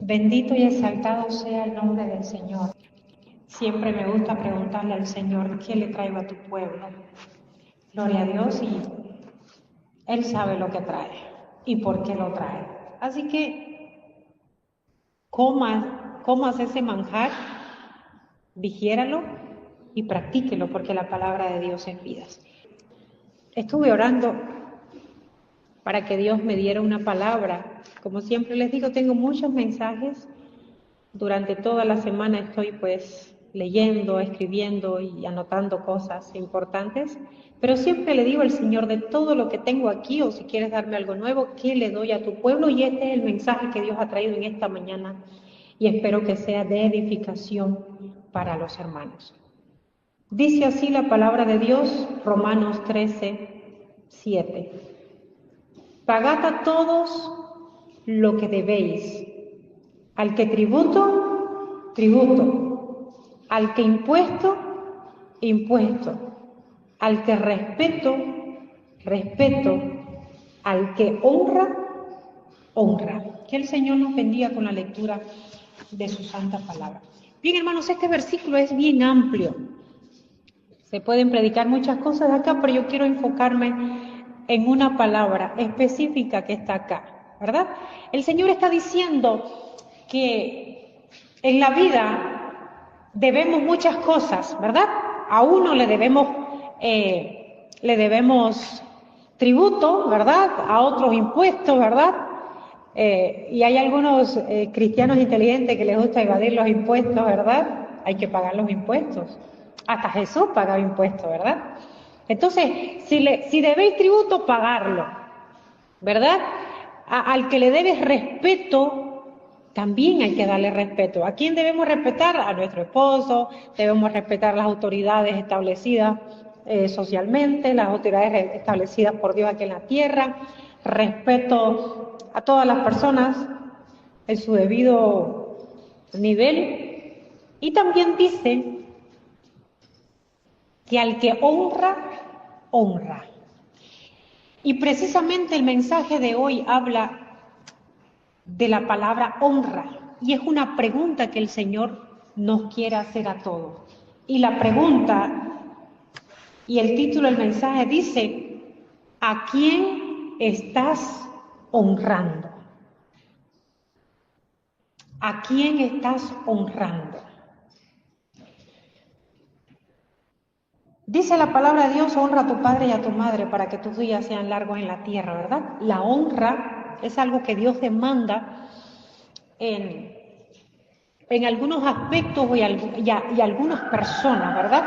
Bendito y exaltado sea el nombre del Señor. Siempre me gusta preguntarle al Señor, ¿qué le traigo a tu pueblo? Gloria a Dios, y Él sabe lo que trae y por qué lo trae. Así que comas ese manjar, digiéralo y practíquelo, porque la palabra de Dios es vida. Estuve orando para que Dios me diera una palabra. Como siempre les digo, tengo muchos mensajes. Durante toda la semana estoy leyendo, escribiendo y anotando cosas importantes, pero siempre le digo al Señor, de todo lo que tengo aquí, o si quieres darme algo nuevo, ¿qué le doy a tu pueblo? Y este es el mensaje que Dios ha traído en esta mañana, y espero que sea de edificación para los hermanos. Dice así la palabra de Dios, Romanos 13:7. Pagad a todos lo que debéis. Al que tributo, tributo. Al que impuesto, impuesto. Al que respeto, respeto. Al que honra, honra. Que el Señor nos bendiga con la lectura de su santa palabra. Bien, hermanos, este versículo es bien amplio. Se pueden predicar muchas cosas de acá, pero yo quiero enfocarme en una palabra específica que está acá, ¿verdad? El Señor está diciendo que en la vida debemos muchas cosas, ¿verdad? A uno le debemos tributo, ¿verdad? A otros impuestos, ¿verdad? Y hay algunos cristianos inteligentes que les gusta evadir los impuestos, ¿verdad? Hay que pagar los impuestos. Hasta Jesús pagaba impuestos, ¿verdad? Entonces, si debéis tributo, pagarlo, ¿verdad? Al que le debes respeto, también hay que darle respeto. ¿A quién debemos respetar? A nuestro esposo, debemos respetar las autoridades establecidas socialmente, las autoridades establecidas por Dios aquí en la tierra, respeto a todas las personas en su debido nivel. Y también dice que al que honra, honra. Y precisamente el mensaje de hoy habla de la palabra honra, y es una pregunta que el Señor nos quiere hacer a todos. Y la pregunta y el título del mensaje dice: ¿a quién estás honrando? ¿A quién estás honrando? Dice la palabra de Dios: honra a tu padre y a tu madre para que tus días sean largos en la tierra, ¿verdad? La honra es algo que Dios demanda en algunos aspectos y algunas personas, ¿verdad?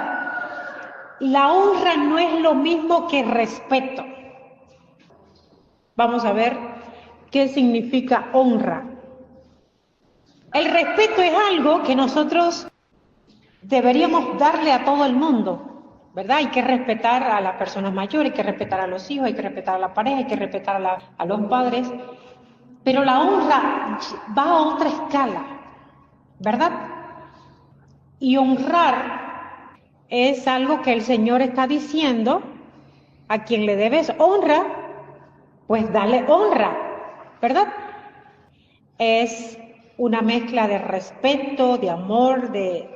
La honra no es lo mismo que respeto. Vamos a ver qué significa honra. El respeto es algo que nosotros deberíamos darle a todo el mundo, ¿verdad? Hay que respetar a las personas mayores, hay que respetar a los hijos, hay que respetar a la pareja, hay que respetar a los padres, pero la honra va a otra escala, ¿verdad? Y honrar es algo que el Señor está diciendo: a quien le debes honra, pues dale honra, ¿verdad? Es una mezcla de respeto, de amor, de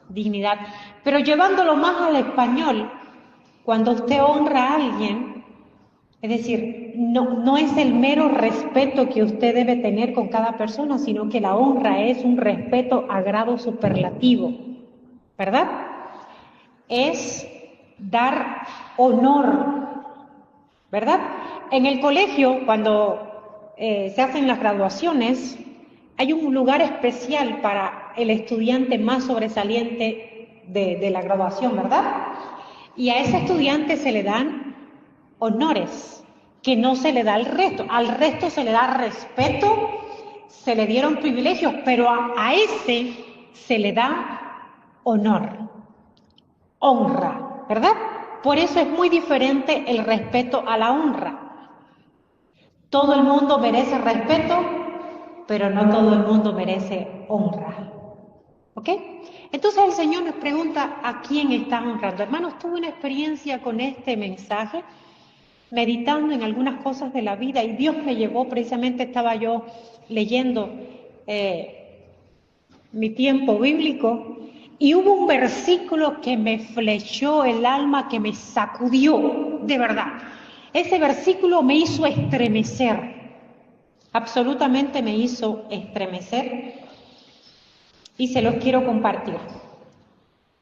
dignidad. Pero llevándolo más al español, cuando usted honra a alguien, es decir, no es el mero respeto que usted debe tener con cada persona, sino que la honra es un respeto a grado superlativo, ¿verdad? Es dar honor, ¿verdad? En el colegio, cuando se hacen las graduaciones, hay un lugar especial para el estudiante más sobresaliente de la graduación, ¿verdad? Y a ese estudiante se le dan honores que no se le da al resto. Al resto se le da respeto, se le dieron privilegios, pero a ese se le da honor, honra, ¿verdad? Por eso es muy diferente el respeto a la honra. Todo el mundo merece respeto, pero no todo el mundo merece honra. ¿Ok? Entonces el Señor nos pregunta: ¿a quién estás honrando? Hermanos, tuve una experiencia con este mensaje, meditando en algunas cosas de la vida, y Dios me llevó, precisamente estaba yo leyendo mi tiempo bíblico, y hubo un versículo que me flechó el alma, que me sacudió, de verdad. Ese versículo me hizo estremecer, absolutamente me hizo estremecer, y se los quiero compartir.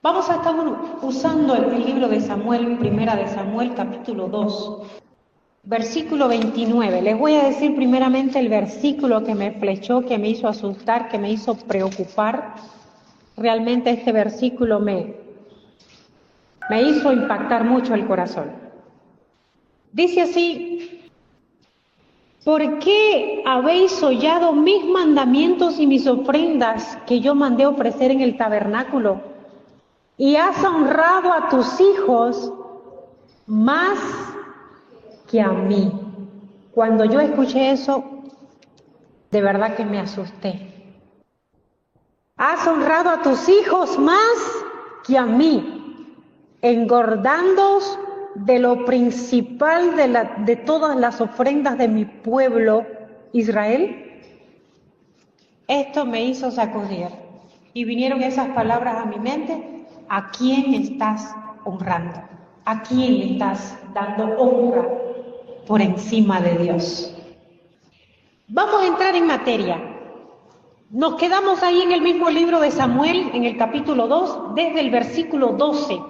Vamos a estar usando el libro de Samuel, Primera de Samuel, capítulo 2, versículo 29. Les voy a decir primeramente el versículo que me flechó, que me hizo asustar, que me hizo preocupar. Realmente este versículo me hizo impactar mucho el corazón. Dice así: ¿por qué habéis hollado mis mandamientos y mis ofrendas que yo mandé ofrecer en el tabernáculo? Y has honrado a tus hijos más que a mí. Cuando yo escuché eso, de verdad que me asusté. Has honrado a tus hijos más que a mí, engordándoos de lo principal de todas las ofrendas de mi pueblo Israel. Esto me hizo sacudir y vinieron esas palabras a mi mente: ¿a quién estás honrando? ¿A quién estás dando honra por encima de Dios? Vamos a entrar en materia. Nos quedamos ahí en el mismo libro de Samuel, en el capítulo 2, desde el versículo 12.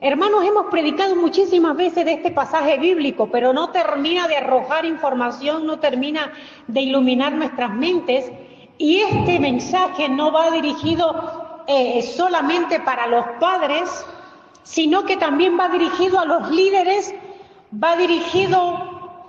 Hermanos, hemos predicado muchísimas veces de este pasaje bíblico, pero no termina de arrojar información, no termina de iluminar nuestras mentes, y este mensaje no va dirigido solamente para los padres, sino que también va dirigido a los líderes, va dirigido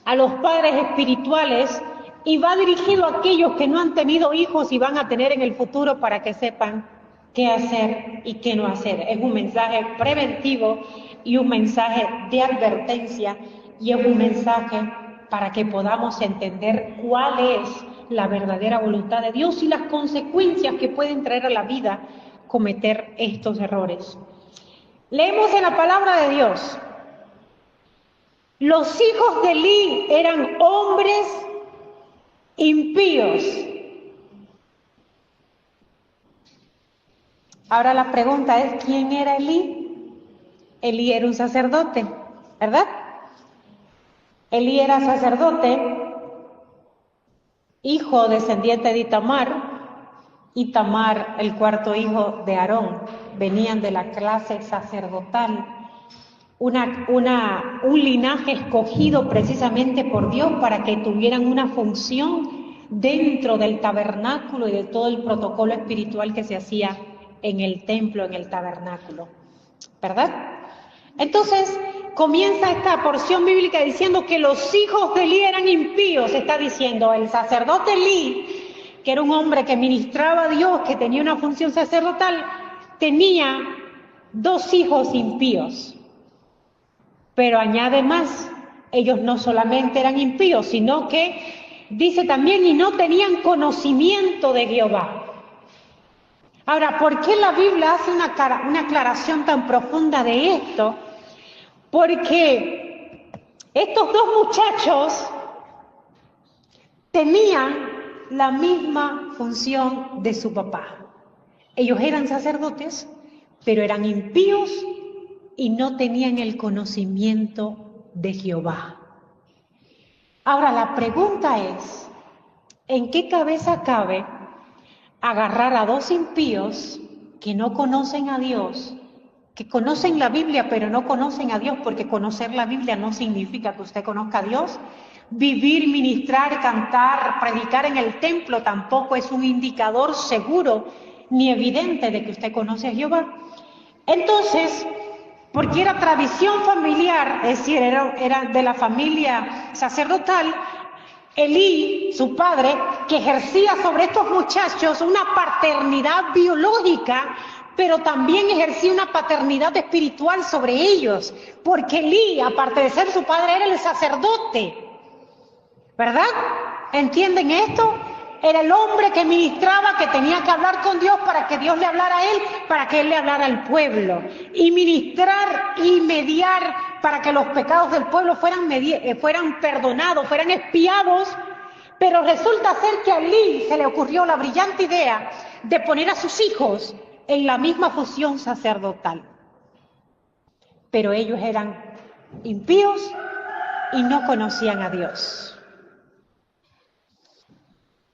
a los padres espirituales y va dirigido a aquellos que no han tenido hijos y van a tener en el futuro, para que sepan qué hacer y qué no hacer. Es un mensaje preventivo y un mensaje de advertencia, y es un mensaje para que podamos entender cuál es la verdadera voluntad de Dios y las consecuencias que pueden traer a la vida cometer estos errores. Leemos en la palabra de Dios: los hijos de Elí eran hombres impíos. Ahora la pregunta es: ¿quién era Elí? Elí era un sacerdote, ¿verdad? Elí era sacerdote, hijo descendiente de Itamar. Itamar, el cuarto hijo de Aarón, venían de la clase sacerdotal, un linaje escogido precisamente por Dios para que tuvieran una función dentro del tabernáculo y de todo el protocolo espiritual que se hacía en el templo, en el tabernáculo, ¿verdad? Entonces comienza esta porción bíblica diciendo que los hijos de Elí eran impíos. Está diciendo el sacerdote Elí, que era un hombre que ministraba a Dios, que tenía una función sacerdotal, tenía 2 hijos impíos. Pero añade más: ellos no solamente eran impíos, sino que dice también, y no tenían conocimiento de Jehová. Ahora, ¿por qué la Biblia hace una aclaración tan profunda de esto? Porque estos 2 muchachos tenían la misma función de su papá. Ellos eran sacerdotes, pero eran impíos y no tenían el conocimiento de Jehová. Ahora la pregunta es: ¿en qué cabeza cabe agarrar a 2 impíos que no conocen a Dios, que conocen la Biblia pero no conocen a Dios? Porque conocer la Biblia no significa que usted conozca a Dios. Vivir, ministrar, cantar, predicar en el templo tampoco es un indicador seguro ni evidente de que usted conoce a Jehová. Entonces, porque era tradición familiar, es decir, era de la familia sacerdotal, Elí, su padre, que ejercía sobre estos muchachos una paternidad biológica, pero también ejercía una paternidad espiritual sobre ellos, porque Elí, aparte de ser su padre, era el sacerdote, ¿verdad? ¿Entienden esto? Era el hombre que ministraba, que tenía que hablar con Dios para que Dios le hablara a él, para que él le hablara al pueblo. Y ministrar y mediar para que los pecados del pueblo fueran perdonados, fueran expiados, Pero resulta ser que a Elí se le ocurrió la brillante idea de poner a sus hijos en la misma función sacerdotal. Pero ellos eran impíos y no conocían a Dios.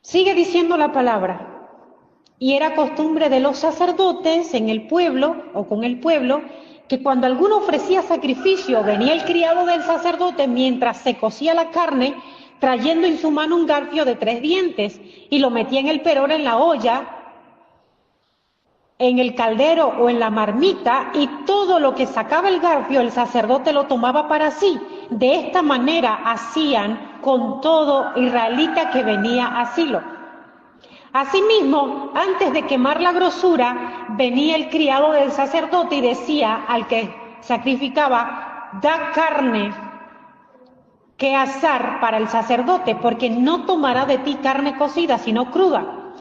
Sigue diciendo la palabra. Y era costumbre de los sacerdotes en el pueblo, o con el pueblo, que cuando alguno ofrecía sacrificio, venía el criado del sacerdote mientras se cocía la carne, trayendo en su mano un garfio de 3 dientes, y lo metía en el peror, en la olla, en el caldero o en la marmita, y todo lo que sacaba el garfio, el sacerdote lo tomaba para sí. De esta manera hacían con todo israelita que venía a Silo. Asimismo, antes de quemar la grosura, venía el criado del sacerdote y decía al que sacrificaba: da carne que asar para el sacerdote, porque no tomará de ti carne cocida, sino cruda.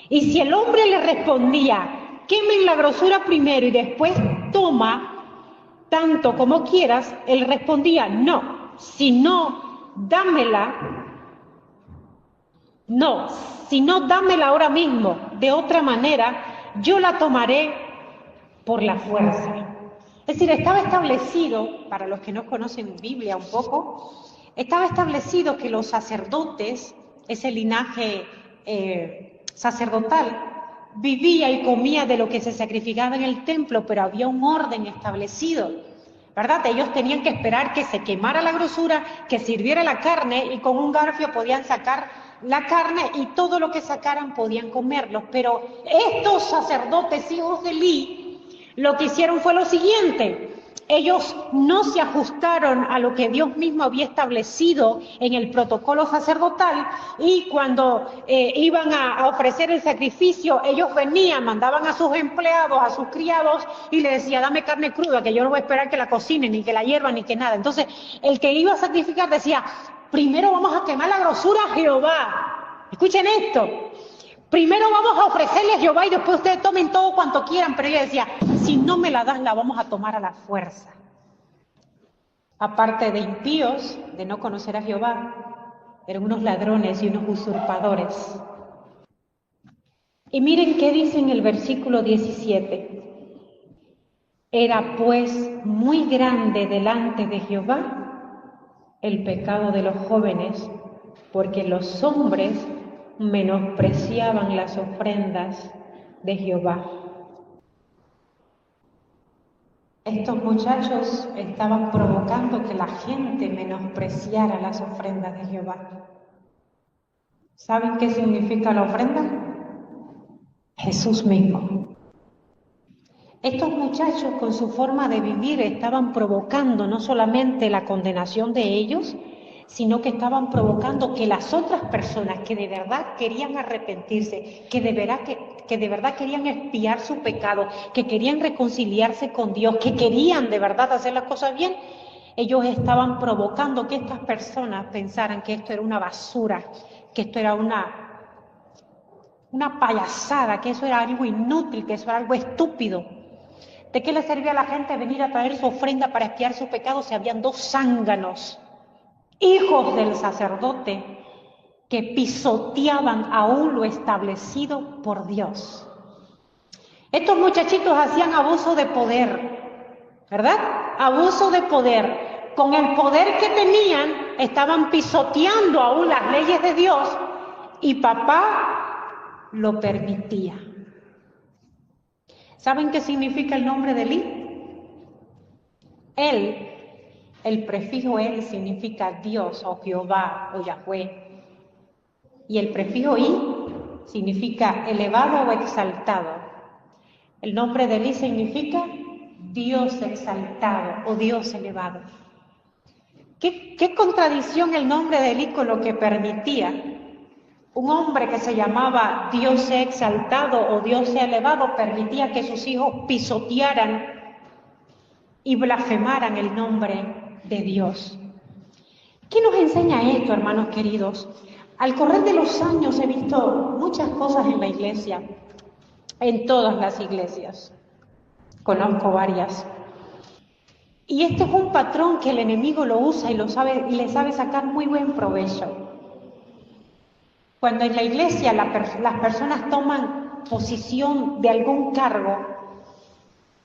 Y si el hombre le respondía: quemen la grosura primero y después toma tanto como quieras, él respondía: no, sino dámela ahora mismo, de otra manera yo la tomaré por la fuerza. Es decir, estaba establecido, para los que no conocen Biblia un poco, estaba establecido que los sacerdotes, ese linaje sacerdotal, vivía y comía de lo que se sacrificaba en el templo, pero había un orden establecido, ¿verdad? Ellos tenían que esperar que se quemara la grosura, que sirviera la carne, y con un garfio podían sacar la carne, y todo lo que sacaran podían comerlo. Pero estos sacerdotes, hijos de Elí, lo que hicieron fue lo siguiente: ellos no se ajustaron a lo que Dios mismo había establecido en el protocolo sacerdotal, y cuando iban a ofrecer el sacrificio, ellos venían, mandaban a sus empleados, a sus criados, y le decían: dame carne cruda, que yo no voy a esperar que la cocinen, ni que la hiervan, ni que nada. Entonces, el que iba a sacrificar decía: primero vamos a quemar la grosura a Jehová. Escuchen esto. Primero vamos a ofrecerle a Jehová y después ustedes tomen todo cuanto quieran. Pero ella decía: si no me la das, la vamos a tomar a la fuerza. Aparte de impíos, de no conocer a Jehová, eran unos ladrones y unos usurpadores. Y miren qué dice en el versículo 17. Era pues muy grande delante de Jehová el pecado de los jóvenes, porque los hombres menospreciaban las ofrendas de Jehová. Estos muchachos estaban provocando que la gente menospreciara las ofrendas de Jehová. ¿Saben qué significa la ofrenda? Jesús mismo. Estos muchachos, con su forma de vivir, estaban provocando no solamente la condenación de ellos, sino que estaban provocando que las otras personas que de verdad querían arrepentirse, que de verdad querían expiar su pecado, que querían reconciliarse con Dios, que querían de verdad hacer las cosas bien, ellos estaban provocando que estas personas pensaran que esto era una basura, que esto era una payasada, que eso era algo inútil, que eso era algo estúpido. ¿De qué le servía a la gente venir a traer su ofrenda para expiar su pecado si habían 2 zánganos, hijos del sacerdote, que pisoteaban aún lo establecido por Dios? Estos muchachitos hacían abuso de poder, ¿verdad? Abuso de poder. Con el poder que tenían, estaban pisoteando aún las leyes de Dios, y papá lo permitía. ¿Saben qué significa el nombre de Elí? Él, el prefijo él significa Dios o Jehová o Yahweh. Y el prefijo i significa elevado o exaltado. El nombre de Elí significa Dios exaltado o Dios elevado. ¿Qué contradicción el nombre de Elí con lo que permitía? Un hombre que se llamaba Dios sea exaltado o Dios sea elevado permitía que sus hijos pisotearan y blasfemaran el nombre de Dios. ¿Qué nos enseña esto, hermanos queridos? Al correr de los años he visto muchas cosas en la iglesia, en todas las iglesias. Conozco varias. Y este es un patrón que el enemigo lo usa y le sabe sacar muy buen provecho. Cuando en la iglesia las personas toman posición de algún cargo,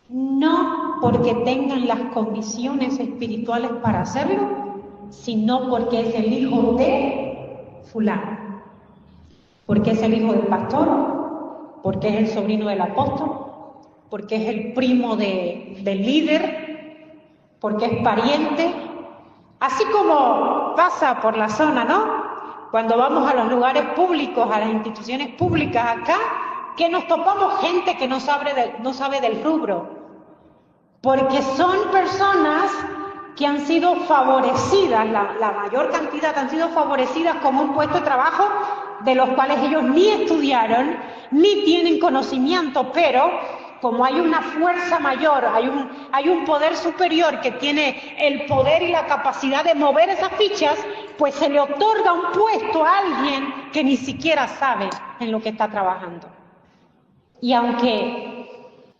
no porque tengan las condiciones espirituales para hacerlo, sino porque es el hijo de fulano, porque es el hijo del pastor, porque es el sobrino del apóstol, porque es el primo del líder, porque es pariente, así como pasa por la zona, ¿no? Cuando vamos a los lugares públicos, a las instituciones públicas acá, que nos topamos gente que no sabe del rubro, porque son personas que han sido favorecidas, la mayor cantidad han sido favorecidas con un puesto de trabajo de los cuales ellos ni estudiaron, ni tienen conocimiento, pero como hay una fuerza mayor, hay un poder superior que tiene el poder y la capacidad de mover esas fichas, pues se le otorga un puesto a alguien que ni siquiera sabe en lo que está trabajando. Y aunque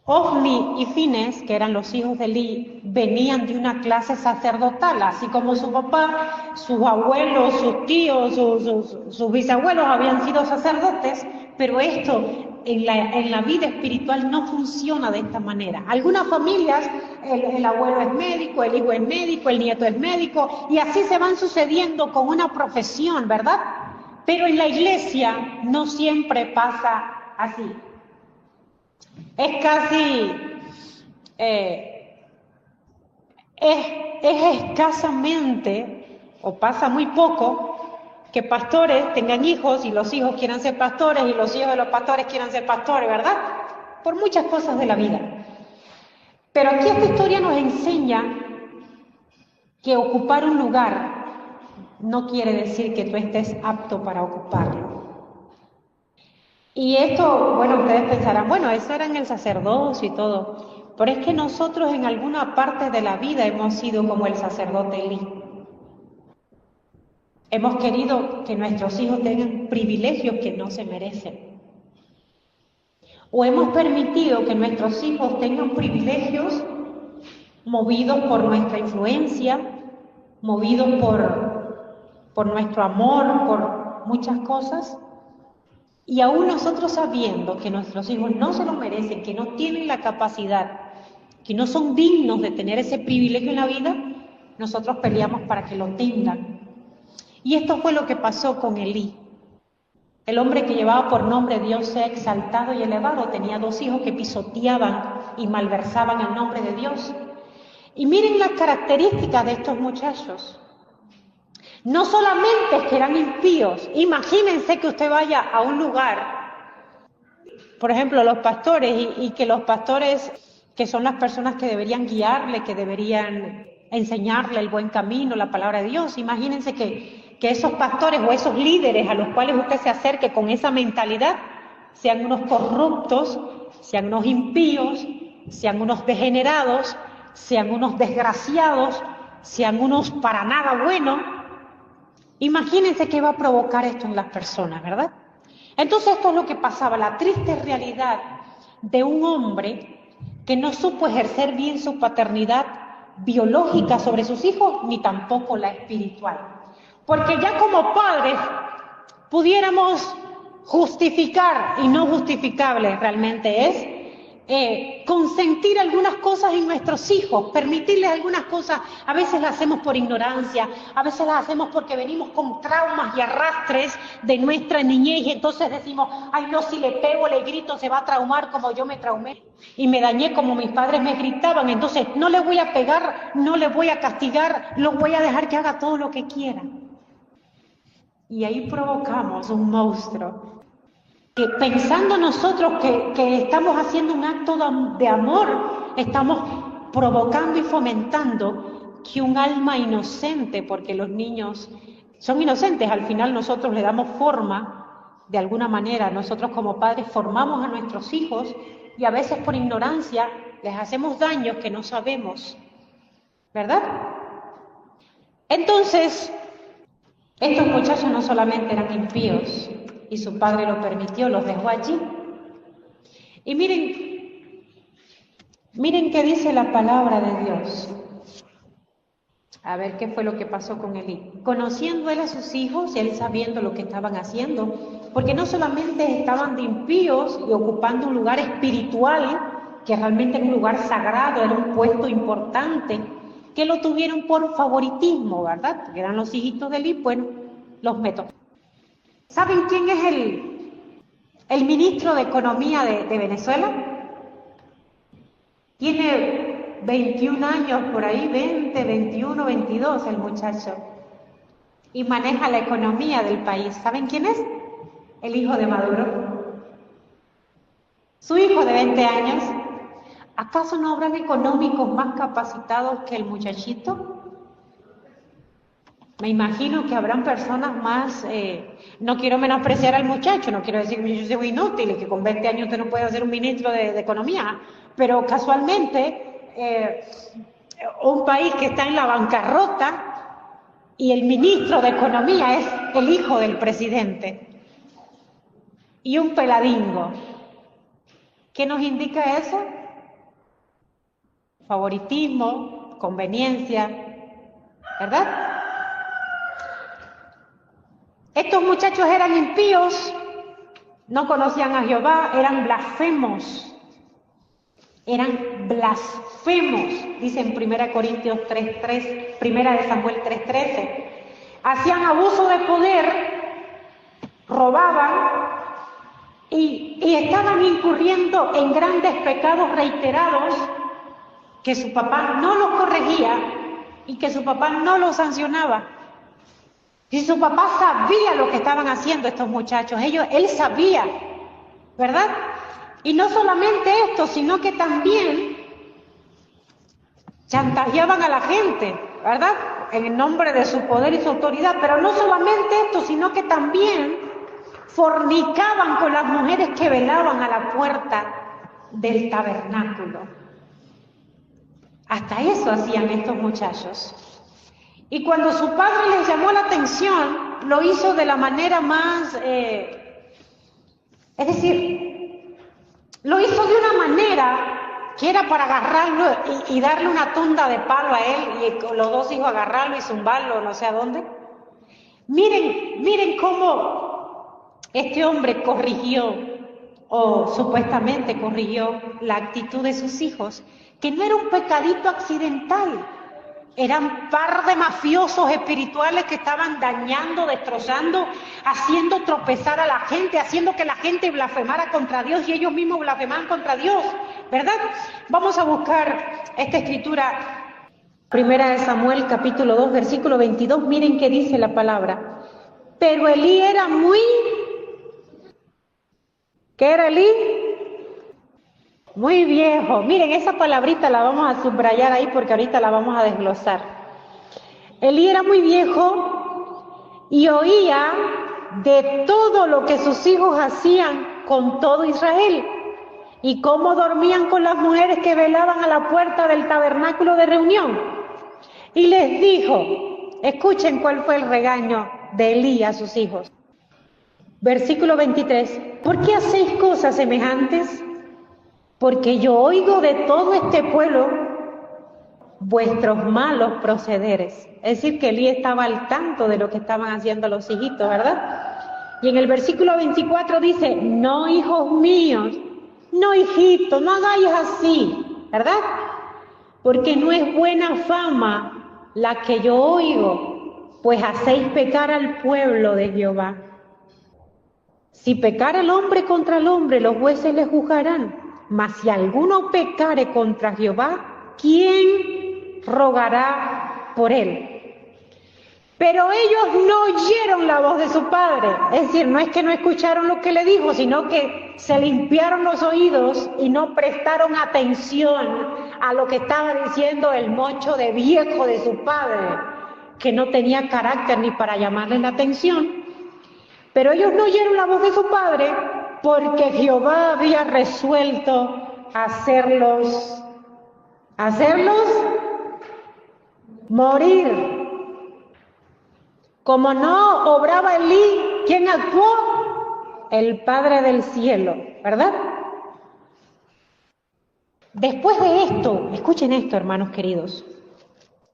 Ofni y Fines, que eran los hijos de Eli, venían de una clase sacerdotal, así como su papá, sus abuelos, sus tíos, sus bisabuelos habían sido sacerdotes, pero esto en la vida espiritual no funciona de esta manera. Algunas familias, el abuelo es médico, el hijo es médico, el nieto es médico, y así se van sucediendo con una profesión, ¿verdad? Pero en la iglesia no siempre pasa así. Es casi, es escasamente, o pasa muy poco, que pastores tengan hijos y los hijos quieran ser pastores y los hijos de los pastores quieran ser pastores, ¿verdad? Por muchas cosas de la vida. Pero aquí esta historia nos enseña que ocupar un lugar no quiere decir que tú estés apto para ocuparlo. Y esto, bueno, ustedes pensarán, bueno, eso era en el sacerdocio y todo, pero es que nosotros en alguna parte de la vida hemos sido como el sacerdote Elí. Hemos querido que nuestros hijos tengan privilegios que no se merecen. O hemos permitido que nuestros hijos tengan privilegios movidos por nuestra influencia, movidos por nuestro amor, por muchas cosas. Y aún nosotros sabiendo que nuestros hijos no se lo merecen, que no tienen la capacidad, que no son dignos de tener ese privilegio en la vida, nosotros peleamos para que lo tengan. Y esto fue lo que pasó con Elí. El hombre que llevaba por nombre Dios sea exaltado y elevado tenía 2 hijos que pisoteaban y malversaban el nombre de Dios. Y miren las características de estos muchachos. No solamente es que eran impíos, imagínense que usted vaya a un lugar, por ejemplo, los pastores, y que los pastores, que son las personas que deberían guiarle, que deberían enseñarle el buen camino, la palabra de Dios, imagínense que esos pastores o esos líderes a los cuales usted se acerque con esa mentalidad, sean unos corruptos, sean unos impíos, sean unos degenerados, sean unos desgraciados, sean unos para nada buenos. Imagínense qué va a provocar esto en las personas, ¿verdad? Entonces esto es lo que pasaba, la triste realidad de un hombre que no supo ejercer bien su paternidad biológica sobre sus hijos, ni tampoco la espiritual. Porque ya como padres pudiéramos justificar, y no justificable realmente es, consentir algunas cosas en nuestros hijos, permitirles algunas cosas. A veces las hacemos por ignorancia, a veces las hacemos porque venimos con traumas y arrastres de nuestra niñez y entonces decimos, ay no, si le pego, le grito, se va a traumar como yo me traumé y me dañé como mis padres me gritaban, entonces no le voy a pegar, no le voy a castigar, lo voy a dejar que haga todo lo que quiera. Y ahí provocamos un monstruo. Que pensando nosotros que estamos haciendo un acto de amor, estamos provocando y fomentando que un alma inocente, porque los niños son inocentes, al final nosotros le damos forma, de alguna manera, nosotros como padres formamos a nuestros hijos y a veces por ignorancia les hacemos daños que no sabemos, ¿verdad? Entonces, estos muchachos no solamente eran impíos, y su padre lo permitió, los dejó allí. Y miren qué dice la palabra de Dios. A ver qué fue lo que pasó con Elí. Conociendo él a sus hijos y él sabiendo lo que estaban haciendo, porque no solamente estaban de impíos y ocupando un lugar espiritual, que realmente era un lugar sagrado, era un puesto importante, que lo tuvieron por favoritismo, ¿verdad? Porque eran los hijitos de Elí, bueno, los meto. ¿Saben quién es el ministro de Economía de Venezuela? Tiene 21 años por ahí, 20, 21, 22 el muchacho. Y maneja la economía del país. ¿Saben quién es? El hijo de Maduro. Su hijo de 20 años. ¿Acaso no habrán económicos más capacitados que el muchachito? Me imagino que habrán personas más, no quiero menospreciar al muchacho, no quiero decir que yo soy inútil y que con 20 años usted no puede ser un ministro de Economía, pero casualmente un país que está en la bancarrota y el ministro de Economía es el hijo del presidente y un peladingo. ¿Qué nos indica eso? Favoritismo, conveniencia, ¿verdad? Estos muchachos eran impíos, no conocían a Jehová, eran blasfemos. Eran blasfemos, dice en 1 Corintios 3:3, 1 de Samuel 3:13. Hacían abuso de poder, robaban y estaban incurriendo en grandes pecados reiterados que su papá no los corregía y que su papá no los sancionaba. Y su papá sabía lo que estaban haciendo estos muchachos, él sabía, ¿verdad? Y no solamente esto, sino que también chantajeaban a la gente, ¿verdad? En el nombre de su poder y su autoridad, pero no solamente esto, sino que también fornicaban con las mujeres que velaban a la puerta del tabernáculo. Hasta eso hacían estos muchachos. Y cuando su padre les llamó la atención, lo hizo de la manera más, es decir, lo hizo de una manera que era para agarrarlo y darle una tunda de palo a él y con los dos hijos agarrarlo y zumbarlo no sé a dónde. Miren cómo este hombre corrigió, o supuestamente corrigió, la actitud de sus hijos, que no era un pecadito accidental. Eran par de mafiosos espirituales que estaban dañando, destrozando, haciendo tropezar a la gente, haciendo que la gente blasfemara contra Dios y ellos mismos blasfemaban contra Dios, ¿verdad? Vamos a buscar esta escritura, 1 de Samuel capítulo 2, versículo 22, miren qué dice la palabra. Pero Elí era muy... ¿Qué era Elí? Muy viejo. Miren, esa palabrita la vamos a subrayar ahí porque ahorita la vamos a desglosar. Elí era muy viejo y oía de todo lo que sus hijos hacían con todo Israel y cómo dormían con las mujeres que velaban a la puerta del tabernáculo de reunión. Y les dijo, escuchen cuál fue el regaño de Elí a sus hijos. Versículo 23. ¿Por qué hacéis cosas semejantes? Porque yo oigo de todo este pueblo vuestros malos procederes. Es decir, que Elí estaba al tanto de lo que estaban haciendo los hijitos, ¿verdad? Y en el versículo 24 dice, no, hijos míos, no, hijitos, no hagáis así, ¿verdad? Porque no es buena fama la que yo oigo, pues hacéis pecar al pueblo de Jehová. Si pecara el hombre contra el hombre, los jueces le juzgarán. Mas si alguno pecare contra Jehová, ¿quién rogará por él? Pero ellos no oyeron la voz de su padre. Es decir, no es que no escucharon lo que le dijo, sino que se limpiaron los oídos y no prestaron atención a lo que estaba diciendo el mocho de viejo de su padre, que no tenía carácter ni para llamarle la atención. Pero ellos no oyeron la voz de su padre porque Jehová había resuelto hacerlos morir. Como no obraba Elí, ¿quién actuó? El Padre del cielo, ¿verdad? Después de esto, escuchen esto, hermanos queridos.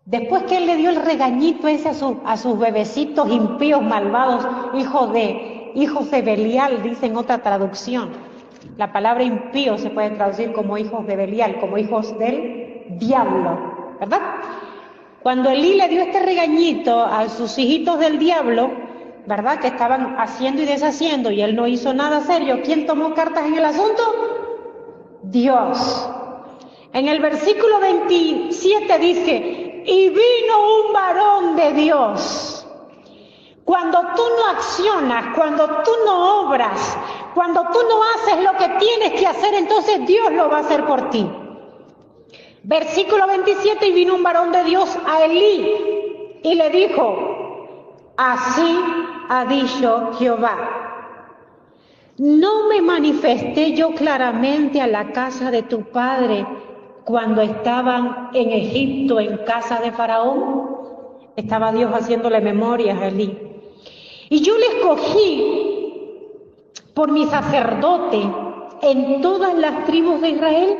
Después que él le dio el regañito ese a sus bebecitos impíos, malvados, hijos de Belial, dice en otra traducción. La palabra impío se puede traducir como hijos de Belial, como hijos del diablo, ¿verdad? Cuando Elí le dio este regañito a sus hijitos del diablo, ¿verdad? Que estaban haciendo y deshaciendo y él no hizo nada serio. ¿Quién tomó cartas en el asunto? Dios. En el versículo 27 dice, y vino un varón de Dios. Cuando tú no accionas, cuando tú no obras, cuando tú no haces lo que tienes que hacer, entonces Dios lo va a hacer por ti. Versículo 27, y vino un varón de Dios a Elí y le dijo, así ha dicho Jehová, ¿no me manifesté yo claramente a la casa de tu padre cuando estaban en Egipto, en casa de Faraón? Estaba Dios haciéndole memorias a Elí. Y yo le escogí por mi sacerdote en todas las tribus de Israel,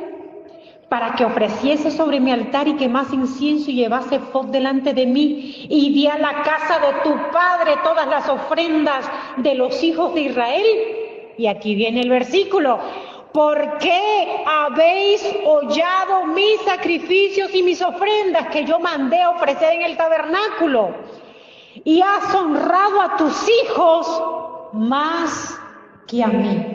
para que ofreciese sobre mi altar y quemase incienso y llevase ephod delante de mí, y di a la casa de tu padre todas las ofrendas de los hijos de Israel. Y aquí viene el versículo, ¿por qué habéis hollado mis sacrificios y mis ofrendas que yo mandé a ofrecer en el tabernáculo? Y has honrado a tus hijos más que a mí,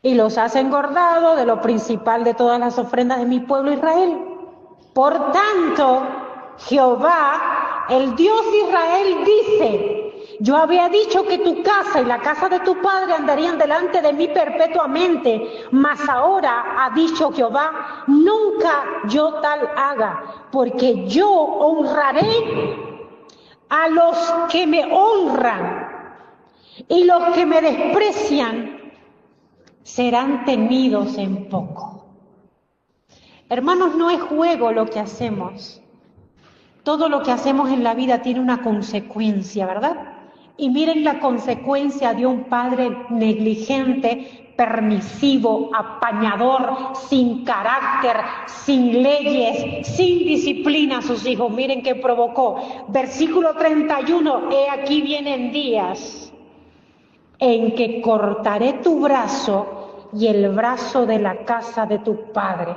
y los has engordado de lo principal de todas las ofrendas de mi pueblo Israel. Por tanto, Jehová, el Dios de Israel, dice, yo había dicho que tu casa y la casa de tu padre andarían delante de mí perpetuamente, mas ahora ha dicho Jehová, nunca yo tal haga, porque yo honraré a los que me honran, y los que me desprecian serán tenidos en poco. Hermanos, no es juego lo que hacemos. Todo lo que hacemos en la vida tiene una consecuencia, ¿verdad? Y miren la consecuencia de un padre negligente, permisivo, apañador, sin carácter, sin leyes, sin disciplina a sus hijos. Miren qué provocó. Versículo 31, he aquí vienen días en que cortaré tu brazo y el brazo de la casa de tu padre,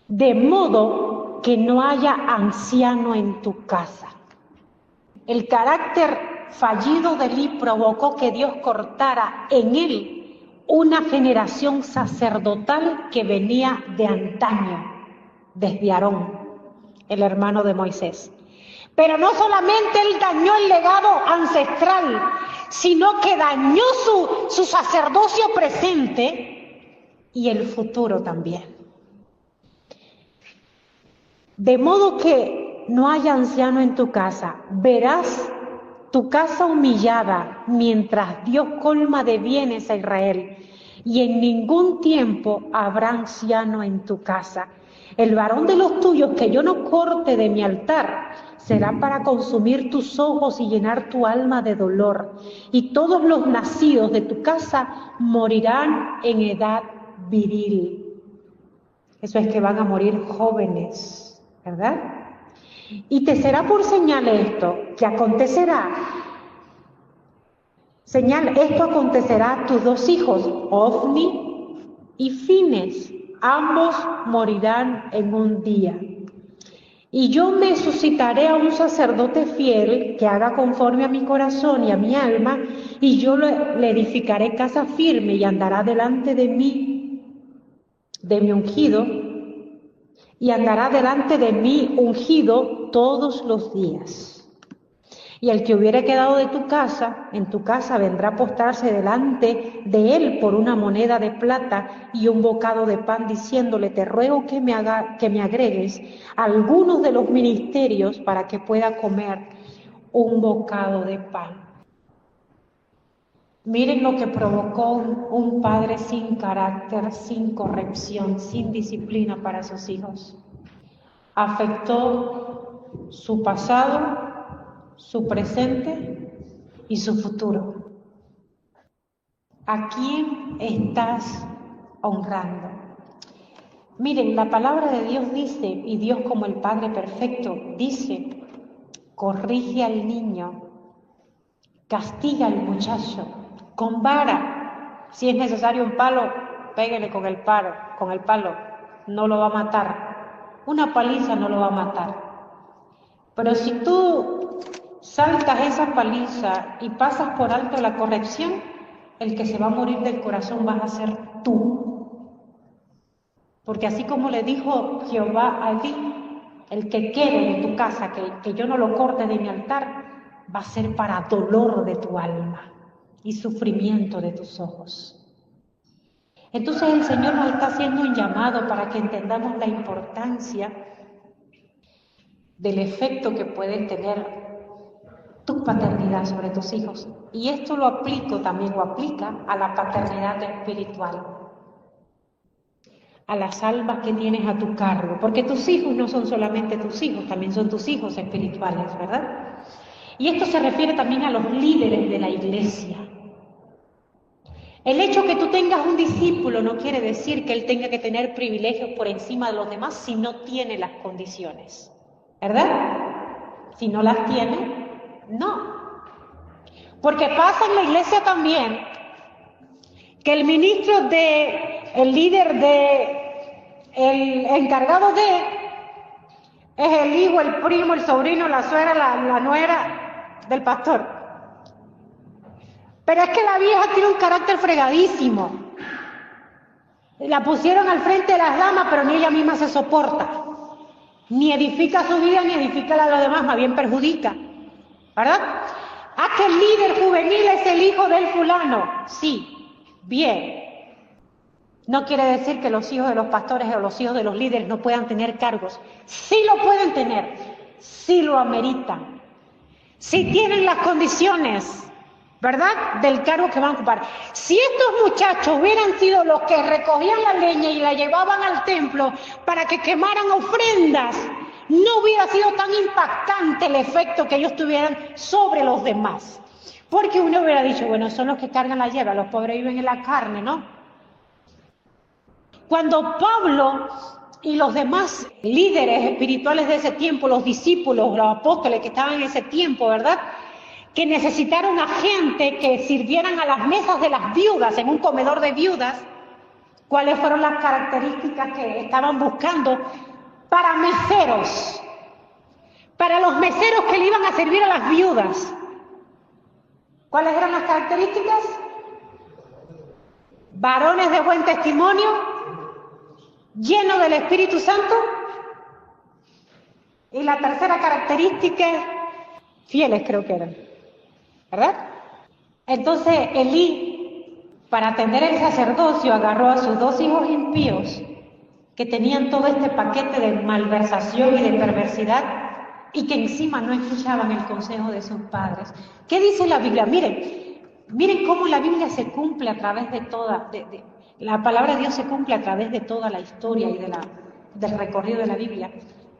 de modo que no haya anciano en tu casa. El carácter fallido de Elí provocó que Dios cortara en él una generación sacerdotal que venía de antaño, desde Aarón, el hermano de Moisés. Pero no solamente él dañó el legado ancestral, sino que dañó su sacerdocio presente y el futuro también. De modo que no haya anciano en tu casa, verás tu casa humillada mientras Dios colma de bienes a Israel, y en ningún tiempo habrá anciano en tu casa. El varón de los tuyos que yo no corte de mi altar será para consumir tus ojos y llenar tu alma de dolor, y todos los nacidos de tu casa morirán en edad viril. Eso es que van a morir jóvenes, ¿verdad? Y te será por señal esto, que acontecerá, esto acontecerá a tus dos hijos, Ofni y Fines, ambos morirán en un día. Y yo me suscitaré a un sacerdote fiel que haga conforme a mi corazón y a mi alma, y yo le edificaré casa firme y andará delante de mí, de mi ungido, y andará delante de mí ungido todos los días. Y el que hubiere quedado de tu casa, en tu casa vendrá a postrarse delante de él por una moneda de plata y un bocado de pan, diciéndole, te ruego que me agregues algunos de los ministerios para que pueda comer un bocado de pan. Miren lo que provocó un padre sin carácter, sin corrección, sin disciplina para sus hijos. Afectó su pasado, su presente y su futuro. ¿A quién estás honrando? Miren, la palabra de Dios dice, y Dios como el Padre perfecto dice, corrige al niño, castiga al muchacho, con vara, si es necesario un palo, pégale con el palo, no lo va a matar, una paliza no lo va a matar. Pero si tú saltas esa paliza y pasas por alto la corrección, el que se va a morir del corazón vas a ser tú. Porque así como le dijo Jehová a Elí, el que quede en tu casa, que yo no lo corte de mi altar, va a ser para dolor de tu alma y sufrimiento de tus ojos. Entonces el Señor nos está haciendo un llamado para que entendamos la importancia del efecto que puede tener tu paternidad sobre tus hijos. Y esto lo aplico también, o aplica a la paternidad espiritual, a las almas que tienes a tu cargo, porque tus hijos no son solamente tus hijos, también son tus hijos espirituales, ¿verdad? Y esto se refiere también a los líderes de la iglesia. El hecho que tú tengas un discípulo no quiere decir que él tenga que tener privilegios por encima de los demás si no tiene las condiciones, ¿verdad? Si no las tiene, no. Porque pasa en la iglesia también que el ministro el líder el encargado es el hijo, el primo, el sobrino, la suegra, la nuera del pastor. Pero es que la vieja tiene un carácter fregadísimo. La pusieron al frente de las damas, pero ni ella misma se soporta. Ni edifica su vida, ni edifica la de los demás, más bien perjudica. ¿Verdad? Ah, que el líder juvenil es el hijo del fulano. Sí, bien. No quiere decir que los hijos de los pastores o los hijos de los líderes no puedan tener cargos. Sí lo pueden tener, sí lo ameritan. Sí tienen las condiciones, ¿verdad?, del cargo que van a ocupar. Si estos muchachos hubieran sido los que recogían la leña y la llevaban al templo para que quemaran ofrendas, no hubiera sido tan impactante el efecto que ellos tuvieran sobre los demás. Porque uno hubiera dicho, bueno, son los que cargan la hierba, los pobres viven en la carne, ¿no? Cuando Pablo y los demás líderes espirituales de ese tiempo, los discípulos, los apóstoles que estaban en ese tiempo, ¿verdad?, que necesitaron a gente que sirvieran a las mesas de las viudas, en un comedor de viudas, ¿cuáles fueron las características que estaban buscando para meseros? Para los meseros que le iban a servir a las viudas. ¿Cuáles eran las características? Varones de buen testimonio, llenos del Espíritu Santo, y la tercera característica, fieles creo que eran, ¿verdad? Entonces Elí, para atender el sacerdocio, agarró a sus 2 hijos impíos, que tenían todo este paquete de malversación y de perversidad, y que encima no escuchaban el consejo de sus padres. ¿Qué dice la Biblia? Miren cómo la Biblia se cumple a través de toda, la palabra de Dios se cumple a través de toda la historia y del recorrido de la Biblia.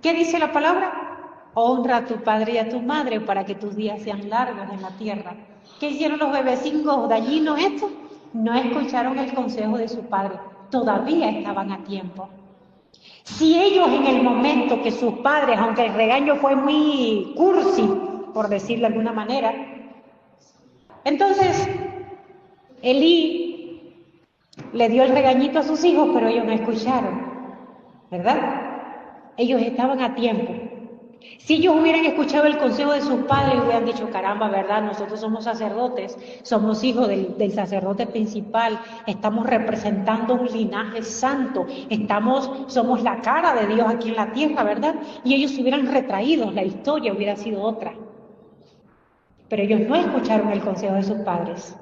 ¿Qué dice la palabra? Honra a tu padre y a tu madre para que tus días sean largos en la tierra. ¿Qué hicieron los bebecingos gallinos estos? No escucharon el consejo de su padre. Todavía estaban a tiempo. Si ellos en el momento que sus padres, aunque el regaño fue muy cursi, por decirlo de alguna manera, entonces Elí le dio el regañito a sus hijos, pero ellos no escucharon, ¿verdad? Ellos estaban a tiempo. Si ellos hubieran escuchado el consejo de sus padres, hubieran dicho, caramba, ¿verdad? Nosotros somos sacerdotes, somos hijos del sacerdote principal, estamos representando un linaje santo, somos la cara de Dios aquí en la tierra, ¿verdad? Y ellos se hubieran retraído, la historia hubiera sido otra. Pero ellos no escucharon el consejo de sus padres.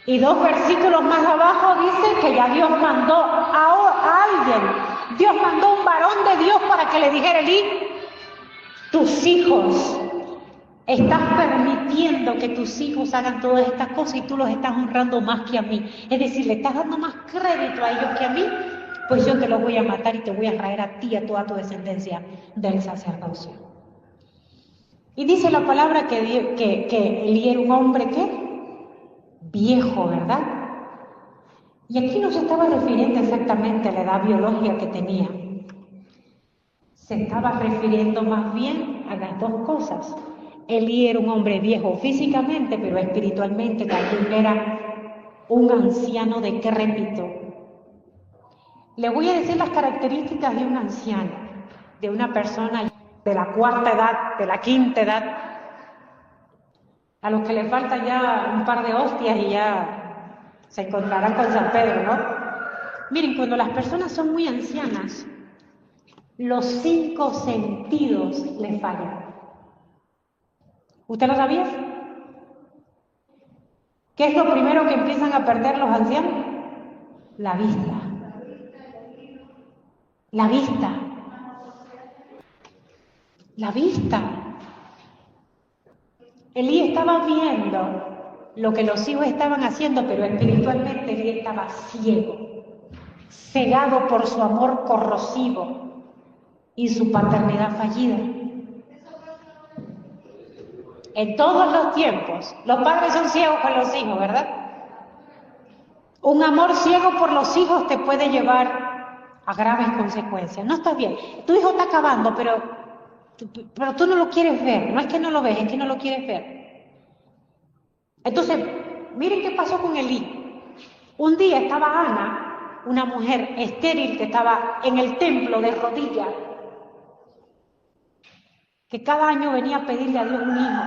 Y 2 versículos más abajo dice que ya Dios mandó a alguien, Dios mandó un varón de Dios para que le dijera, Elí, tus hijos, estás permitiendo que tus hijos hagan todas estas cosas y tú los estás honrando más que a mí. Es decir, le estás dando más crédito a ellos que a mí, pues yo te los voy a matar y te voy a traer a ti, a toda tu descendencia del sacerdocio. Y dice la palabra que Elí era un hombre, ¿qué? Viejo, ¿verdad? Y aquí no se estaba refiriendo exactamente a la edad biológica que tenía. Se estaba refiriendo más bien a las dos cosas. Elí era un hombre viejo físicamente, pero espiritualmente también era un anciano decrépito. Le voy a decir las características de un anciano, de una persona de la cuarta edad, de la quinta edad, a los que les falta ya un par de hostias y ya se encontrarán con San Pedro, ¿no? Miren, cuando las personas son muy ancianas, los 5 sentidos les fallan. ¿Usted lo sabía? ¿Qué es lo primero que empiezan a perder los ancianos? La vista. La vista. La vista. Elí estaba viendo lo que los hijos estaban haciendo, pero espiritualmente Elí estaba ciego, cegado por su amor corrosivo y su paternidad fallida. En todos los tiempos, los padres son ciegos con los hijos, ¿verdad? Un amor ciego por los hijos te puede llevar a graves consecuencias. No está bien. Tu hijo está acabando, pero tú no lo quieres ver. No es que no lo ves, es que no lo quieres ver. Entonces, miren qué pasó con Elí. Un día estaba Ana, una mujer estéril que estaba en el templo de rodillas, que cada año venía a pedirle a Dios un hijo,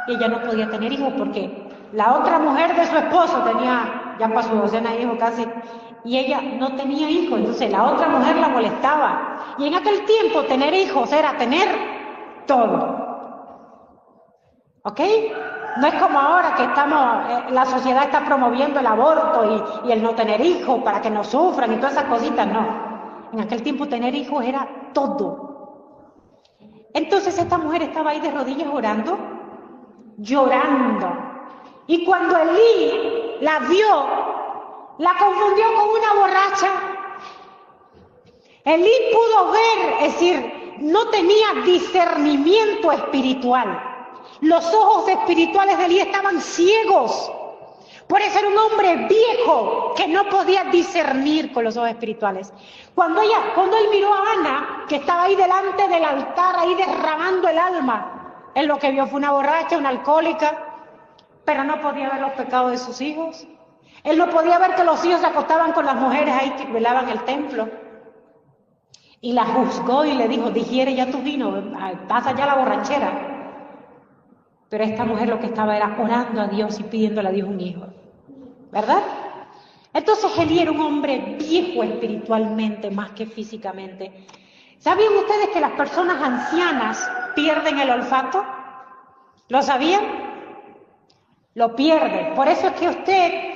y ella no podía tener hijos porque la otra mujer de su esposo tenía, ya para su docena de hijos casi, y ella no tenía hijos, entonces la otra mujer la molestaba. Y en aquel tiempo tener hijos era tener todo. ¿Ok? No es como ahora que la sociedad está promoviendo el aborto y el no tener hijos para que no sufran y todas esas cositas, no. En aquel tiempo tener hijos era todo. Entonces esta mujer estaba ahí de rodillas orando, llorando. Y cuando Elí la vio, la confundió con una borracha. Elí pudo ver, es decir, no tenía discernimiento espiritual. Los ojos espirituales de Elí estaban ciegos. Por eso era un hombre viejo que no podía discernir con los ojos espirituales. Cuando él miró a Ana, que estaba ahí delante del altar, ahí derramando el alma, él lo que vio fue una borracha, una alcohólica, pero no podía ver los pecados de sus hijos. Él no podía ver que los hijos se acostaban con las mujeres ahí que velaban el templo. Y la juzgó y le dijo, digiere ya tu vino, pasa ya la borrachera. Pero esta mujer lo que estaba era orando a Dios y pidiéndole a Dios un hijo. ¿Verdad? Entonces Elí era un hombre viejo espiritualmente más que físicamente. ¿Sabían ustedes que las personas ancianas pierden el olfato? ¿Lo sabían? Lo pierden. Por eso es que usted,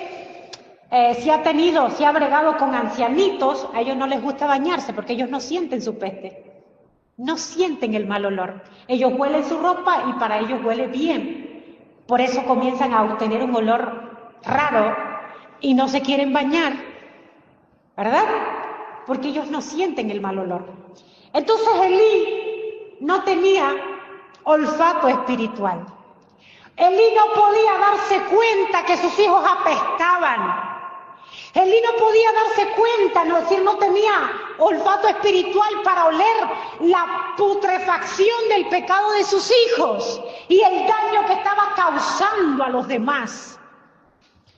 si ha bregado con ancianitos, a ellos no les gusta bañarse porque ellos no sienten su peste. No sienten el mal olor. Ellos huelen su ropa y para ellos huele bien. Por eso comienzan a obtener un olor raro y no se quieren bañar, ¿verdad? Porque ellos no sienten el mal olor. Entonces Elí no tenía olfato espiritual. Elí no podía darse cuenta que sus hijos apestaban. Elí no podía darse cuenta, no tenía olfato espiritual para oler la putrefacción del pecado de sus hijos y el daño que estaba causando a los demás.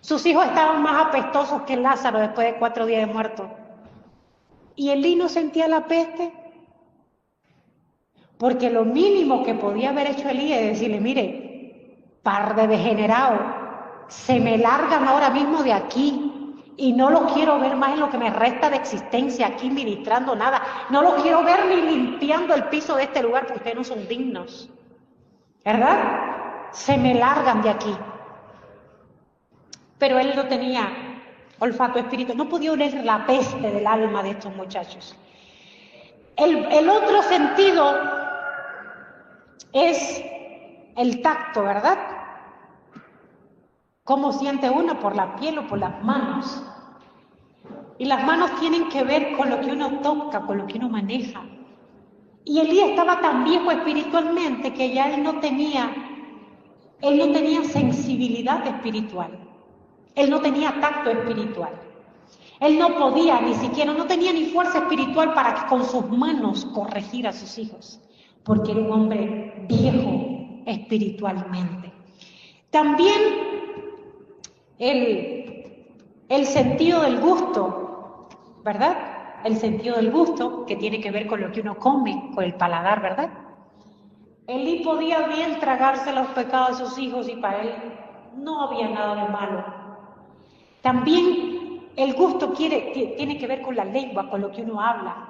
Sus hijos estaban más apestosos que Lázaro después de 4 días de muerto. ¿Y Elí no sentía la peste? Porque lo mínimo que podía haber hecho Elí es decirle, mire, par de degenerados, se me largan ahora mismo de aquí. Y no lo quiero ver más en lo que me resta de existencia aquí ministrando nada. No lo quiero ver ni limpiando el piso de este lugar porque ustedes no son dignos. ¿Verdad? Se me largan de aquí. Pero él no tenía olfato espiritual. No podía oler la peste del alma de estos muchachos. El otro sentido es el tacto, ¿verdad? ¿Cómo siente uno? Por la piel o por las manos. Y las manos tienen que ver con lo que uno toca, con lo que uno maneja. Y Elí estaba tan viejo espiritualmente que ya él no tenía sensibilidad espiritual. Él no tenía tacto espiritual. Él no podía ni siquiera, no tenía ni fuerza espiritual para que con sus manos corregir a sus hijos, porque era un hombre viejo espiritualmente. También el sentido del gusto, ¿verdad? El sentido del gusto, que tiene que ver con lo que uno come, con el paladar, ¿verdad? Elí podía bien tragarse los pecados de sus hijos y para él no había nada de malo. También el gusto tiene que ver con la lengua, con lo que uno habla.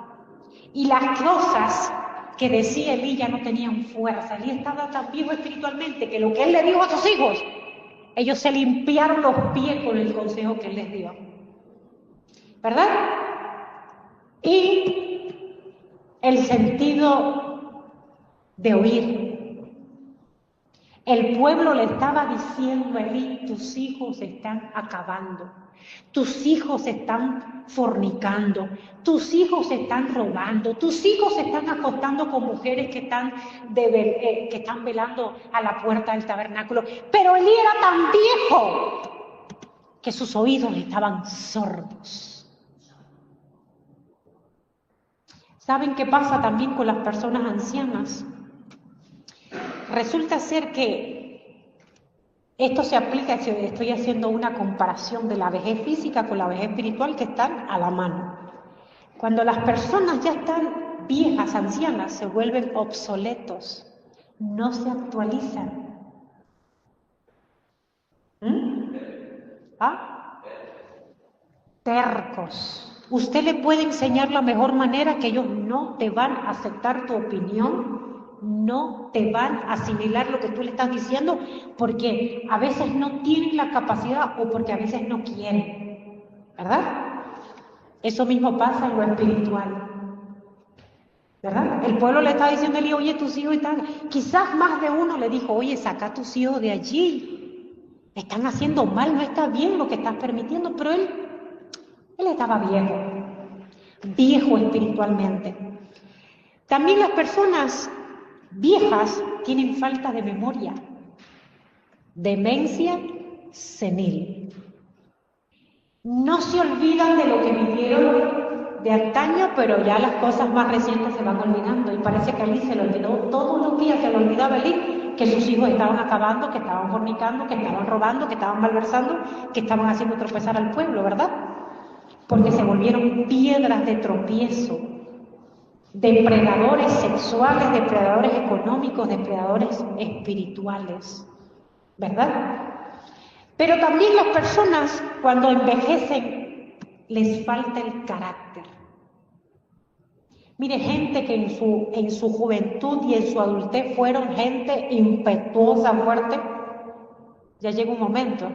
Y las cosas que decía Elí ya no tenían fuerza. Elí estaba tan viejo espiritualmente que lo que él le dijo a sus hijos, ellos se limpiaron los pies con el consejo que él les dio. ¿Verdad? Y el sentido de oír. El pueblo le estaba diciendo a Elí, tus hijos están acabando, tus hijos están fornicando, tus hijos están robando, tus hijos se están acostando con mujeres que están velando a la puerta del tabernáculo. Pero Elí era tan viejo que sus oídos estaban sordos. ¿Saben qué pasa también con las personas ancianas? Resulta ser que esto se aplica, estoy haciendo una comparación de la vejez física con la vejez espiritual que están a la mano. Cuando las personas ya están viejas, ancianas, se vuelven obsoletos, no se actualizan. Tercos. Usted le puede enseñar la mejor manera que ellos no te van a aceptar tu opinión, no te van a asimilar lo que tú le estás diciendo, porque a veces no tienen la capacidad o porque a veces no quieren, ¿verdad? Eso mismo pasa en lo espiritual, ¿verdad? El pueblo le está diciendo a Elí, oye, tus hijos están... Quizás más de uno le dijo, oye, saca a tus hijos de allí, están haciendo mal, no está bien lo que estás permitiendo, pero él estaba viejo espiritualmente. También las personas viejas tienen falta de memoria, demencia senil. No se olvidan de lo que vivieron de antaño, pero ya las cosas más recientes se van olvidando. Y parece que a Elí se le olvidó, todos los días se le olvidaba a Elí que sus hijos estaban acabando, que estaban fornicando, que estaban robando, que estaban malversando, que estaban haciendo tropezar al pueblo, ¿verdad? Porque se volvieron piedras de tropiezo, depredadores sexuales, depredadores económicos, depredadores espirituales, ¿verdad? Pero también las personas cuando envejecen les falta el carácter. Mire, gente que en su juventud y en su adultez fueron gente impetuosa, fuerte, ya llega un momento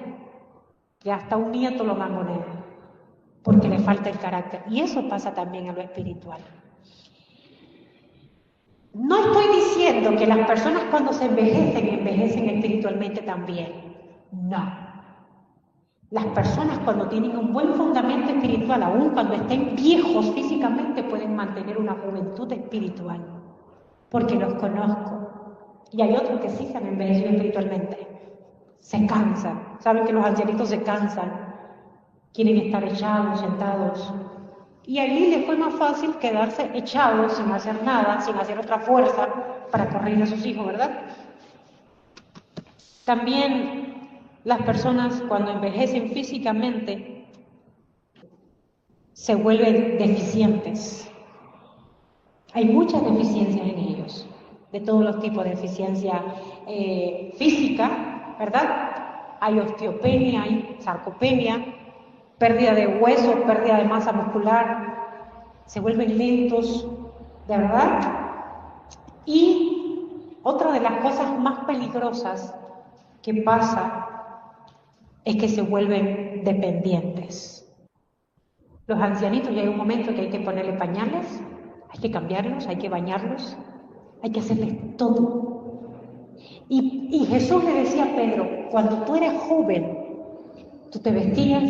que hasta un nieto lo mangonea, porque le falta el carácter. Y eso pasa también a lo espiritual. No estoy diciendo que las personas cuando se envejecen espiritualmente también. No. Las personas cuando tienen un buen fundamento espiritual, aun cuando estén viejos físicamente, pueden mantener una juventud espiritual. Porque los conozco. Y hay otros que sí se han envejecido espiritualmente. Se cansan. Saben que los ancianitos se cansan. Quieren estar echados, sentados. Y a Elí le fue más fácil quedarse echado, sin hacer nada, sin hacer otra fuerza para corregir a sus hijos, ¿verdad? También las personas cuando envejecen físicamente se vuelven deficientes. Hay muchas deficiencias en ellos, de todos los tipos de deficiencia física, ¿verdad? Hay osteopenia, hay sarcopenia, pérdida de hueso, pérdida de masa muscular, se vuelven lentos, ¿de verdad? Y otra de las cosas más peligrosas que pasa es que se vuelven dependientes. Los ancianitos ya hay un momento que hay que ponerle pañales, hay que cambiarlos, hay que bañarlos, hay que hacerles todo. Y Jesús le decía a Pedro, cuando tú eres joven, tú te vestías,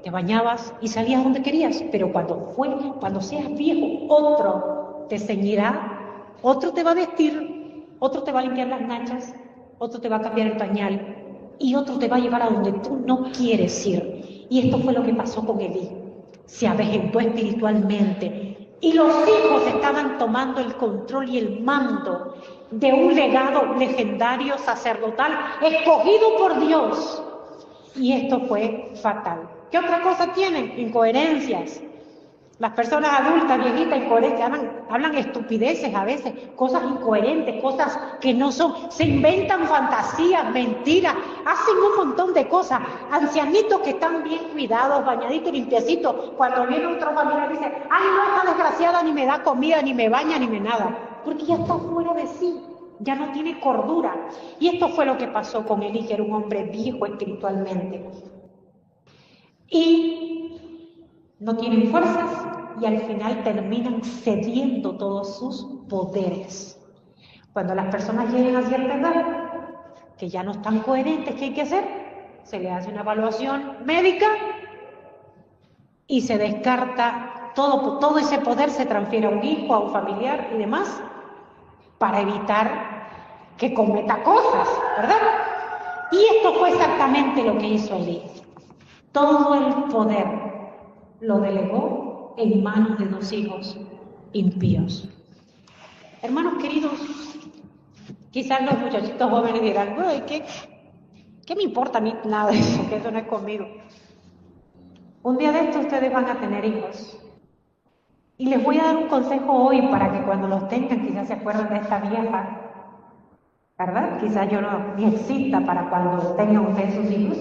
te bañabas y salías donde querías, pero cuando seas viejo, otro te ceñirá, otro te va a vestir, otro te va a limpiar las nachas, otro te va a cambiar el pañal y otro te va a llevar a donde tú no quieres ir. Y esto fue lo que pasó con Elí. se avejentó espiritualmente y los hijos estaban tomando el control y el mando de un legado legendario sacerdotal escogido por Dios. Y esto fue fatal. ¿Qué otra cosa tienen? Incoherencias. Las personas adultas, viejitas, incoherentes, hablan estupideces a veces, cosas incoherentes, cosas que no son, se inventan fantasías, mentiras, hacen un montón de cosas. Ancianitos que están bien cuidados, bañaditos, limpiecitos, cuando viene otro familiar dice, ay, no, esta desgraciada ni me da comida, ni me baña, ni me nada, porque ya está fuera de sí, ya no tiene cordura. Y esto fue lo que pasó con Elí, que era un hombre viejo espiritualmente. Y no tienen fuerzas y al final terminan cediendo todos sus poderes. Cuando las personas llegan a cierta edad, que ya no están coherentes, ¿qué hay que hacer? Se le hace una evaluación médica y se descarta todo ese poder, se transfiere a un hijo, a un familiar y demás, para evitar que cometa cosas, ¿verdad? Y esto fue exactamente lo que hizo Elí. Todo el poder lo delegó en manos de 2 hijos impíos. Hermanos queridos, quizás los muchachitos jóvenes dirán, bueno, ¿qué me importa a mí nada de eso? Que eso no es conmigo. Un día de esto ustedes van a tener hijos. Y les voy a dar un consejo hoy para que cuando los tengan quizás se acuerden de esta vieja, ¿verdad? Quizás yo no ni exista para cuando tengan ustedes sus hijos.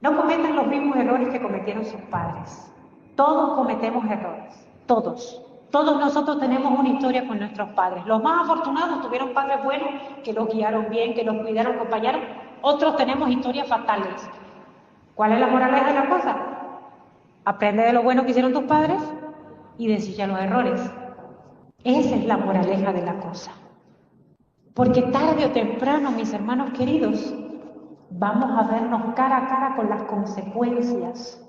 No cometan los mismos errores que cometieron sus padres. Todos cometemos errores, todos. Todos nosotros tenemos una historia con nuestros padres. Los más afortunados tuvieron padres buenos que los guiaron bien, que los cuidaron, acompañaron. Otros tenemos historias fatales. ¿Cuál es la moraleja de la cosa? Aprende de lo bueno que hicieron tus padres y desilla los errores. Esa es la moraleja de la cosa. Porque tarde o temprano, mis hermanos queridos, vamos a vernos cara a cara con las consecuencias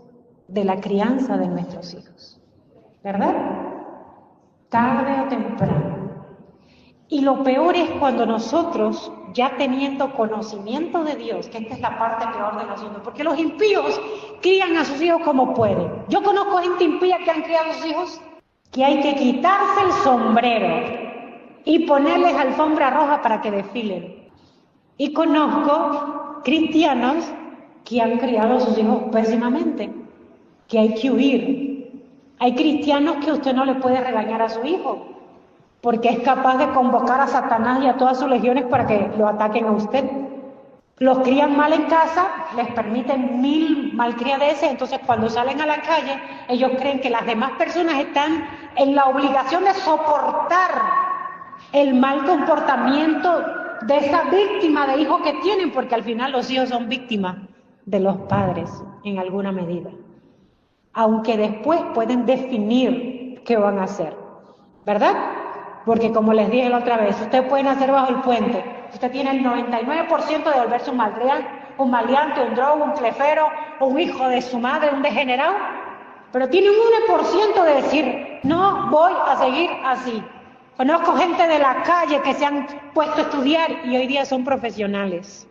de la crianza de nuestros hijos. ¿Verdad? Tarde o temprano. Y lo peor es cuando nosotros, ya teniendo conocimiento de Dios, que esta es la parte peor del asunto, porque los impíos crían a sus hijos como pueden. Yo conozco gente impía que han criado a sus hijos que hay que quitarse el sombrero y ponerles alfombra roja para que desfilen. Y conozco cristianos que han criado a sus hijos pésimamente, que hay que huir. Hay cristianos que usted no le puede regañar a su hijo, porque es capaz de convocar a Satanás y a todas sus legiones para que lo ataquen a usted. Los crían mal en casa, les permiten 1000 malcriadeces, entonces cuando salen a la calle, ellos creen que las demás personas están en la obligación de soportar el mal comportamiento de esa víctima de hijo que tienen, porque al final los hijos son víctimas de los padres en alguna medida. Aunque después pueden definir qué van a hacer, ¿verdad? Porque como les dije la otra vez, usted puede nacer bajo el puente, usted tiene el 99% de volverse un maleante, un drogo, un clefero, un hijo de su madre, un degenerado, pero tiene un 1% de decir, no voy a seguir así. Conozco gente de la calle que se han puesto a estudiar y hoy día son profesionales.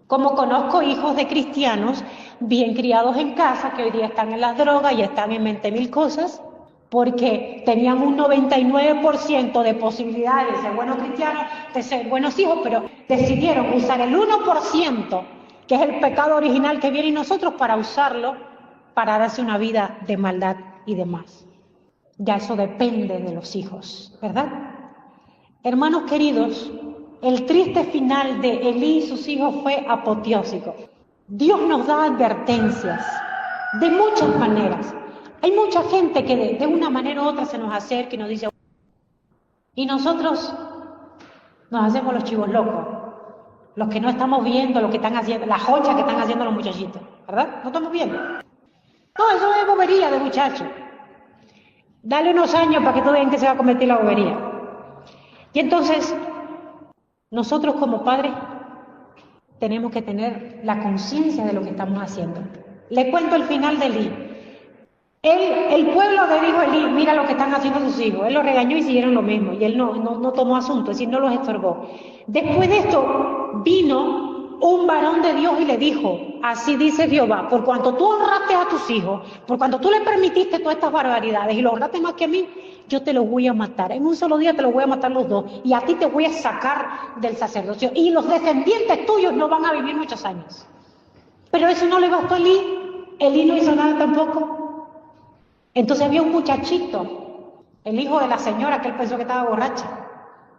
Como conozco hijos de cristianos bien criados en casa que hoy día están en las drogas y están en 20.000 cosas, porque tenían un 99% de posibilidades de ser buenos cristianos, de ser buenos hijos, pero decidieron usar el 1%, que es el pecado original que viene en nosotros, para usarlo, para darse una vida de maldad y demás. Ya eso depende de los hijos, ¿verdad? Hermanos queridos, el triste final de Elí y sus hijos fue apoteósico. Dios nos da advertencias de muchas maneras. Hay mucha gente que de una manera u otra se nos acerca y nos dice, y nosotros nos hacemos los chivos locos, los que no estamos viendo lo que están haciendo, la jocha que están haciendo los muchachitos, ¿verdad? No estamos viendo. No, eso es bobería de muchachos. Dale unos años para que tú vean que se va a convertir la bobería. Y entonces, nosotros como padres tenemos que tener la conciencia de lo que estamos haciendo. Le cuento el final de Elí. El pueblo le dijo a Elí, mira lo que están haciendo sus hijos. Él los regañó y siguieron lo mismo. Y él no tomó asunto, es decir, no los estorbó. Después de esto, vino un varón de Dios y le dijo, así dice Jehová, por cuanto tú honraste a tus hijos, por cuanto tú le permitiste todas estas barbaridades y los honraste más que a mí, yo te los voy a matar. En un solo día te los voy a matar los dos y a ti te voy a sacar del sacerdocio y los descendientes tuyos no van a vivir muchos años. Pero eso no le bastó a Elí. Elí no hizo nada tampoco. Entonces había un muchachito, el hijo de la señora que él pensó que estaba borracha,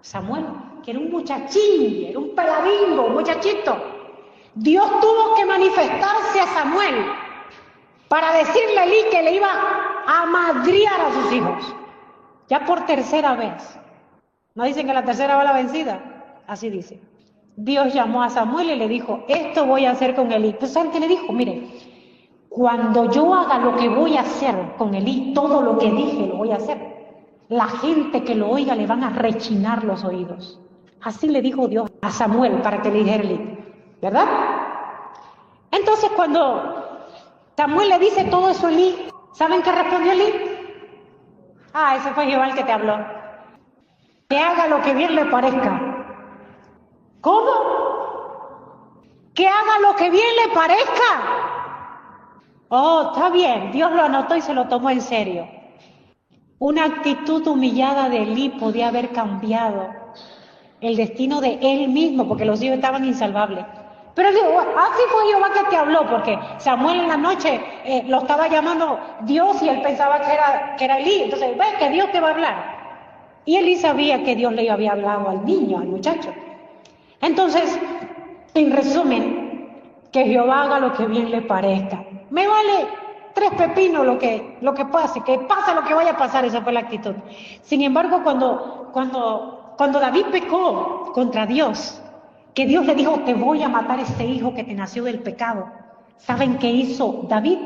Samuel, que era un muchachín, era un peladingo, un muchachito. Dios tuvo que manifestarse a Samuel para decirle a Elí que le iba a madrear a sus hijos. Ya por tercera vez. ¿No dicen que la tercera va la vencida? Así dice. Dios llamó a Samuel y le dijo, esto voy a hacer con Elí. Pues ¿saben qué le dijo? Mire, cuando yo haga lo que voy a hacer con Elí, todo lo que dije lo voy a hacer. La gente que lo oiga le van a rechinar los oídos. Así le dijo Dios a Samuel para que le dijera Elí, ¿verdad? Entonces cuando Samuel le dice todo eso a Elí, ¿saben qué respondió Elí? Ah, ese fue Jehová el que te habló. Que haga lo que bien le parezca. ¿Cómo? Que haga lo que bien le parezca. Oh, está bien, Dios lo anotó y se lo tomó en serio. Una actitud humillada de Elí podía haber cambiado el destino de él mismo, porque los hijos estaban insalvables. Pero él dijo, así fue Jehová que te habló, porque Samuel en la noche lo estaba llamando Dios y él pensaba que era Elí. Entonces, ve que Dios te va a hablar. Y Elí sabía que Dios le había hablado al niño, al muchacho. Entonces, en resumen, que Jehová haga lo que bien le parezca. Me vale 3 pepinos lo que pase, que pase lo que vaya a pasar, esa fue la actitud. Sin embargo, cuando David pecó contra Dios, que Dios le dijo, te voy a matar ese hijo que te nació del pecado, ¿saben qué hizo David?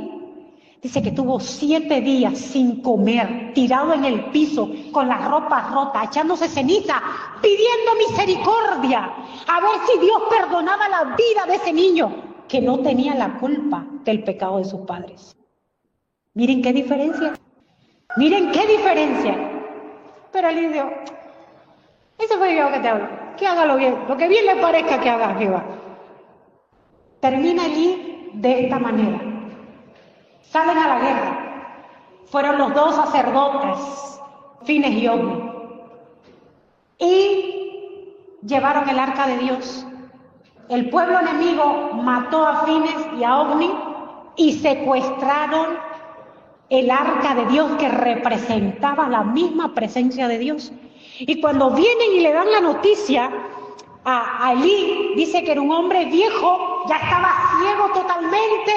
Dice que tuvo 7 días sin comer, tirado en el piso, con las ropas rotas, echándose ceniza, pidiendo misericordia, a ver si Dios perdonaba la vida de ese niño, que no tenía la culpa del pecado de sus padres. Miren qué diferencia. Miren qué diferencia. Pero él dijo, ese fue Jehová que te habló, que haga lo que bien le parezca que haga Jehová. Termina Elí de esta manera. Salen a la guerra. Fueron los 2 sacerdotes, Fines y Ogni, y llevaron el arca de Dios. El pueblo enemigo mató a Fines y a Ogni y secuestraron el arca de Dios, que representaba la misma presencia de Dios. Y cuando vienen y le dan la noticia a Elí, dice que era un hombre viejo, ya estaba ciego totalmente,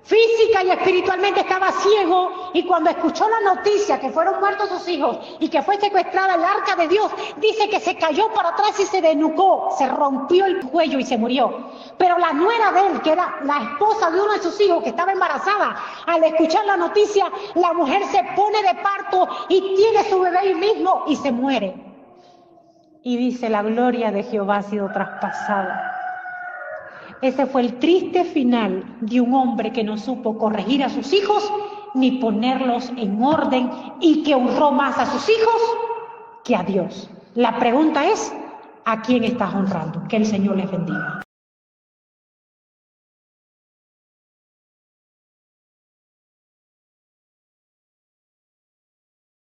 física y espiritualmente estaba ciego, y cuando escuchó la noticia que fueron muertos sus hijos y que fue secuestrada el arca de Dios, dice que se cayó para atrás y se desnucó, se rompió el cuello y se murió. Pero la nuera de él, que era la esposa de uno de sus hijos que estaba embarazada, al escuchar la noticia, la mujer se pone de parto y tiene su bebé ahí mismo y se muere. Y dice, la gloria de Jehová ha sido traspasada. Ese fue el triste final de un hombre que no supo corregir a sus hijos ni ponerlos en orden, y que honró más a sus hijos que a Dios. La pregunta es, ¿a quién estás honrando? Que el Señor les bendiga.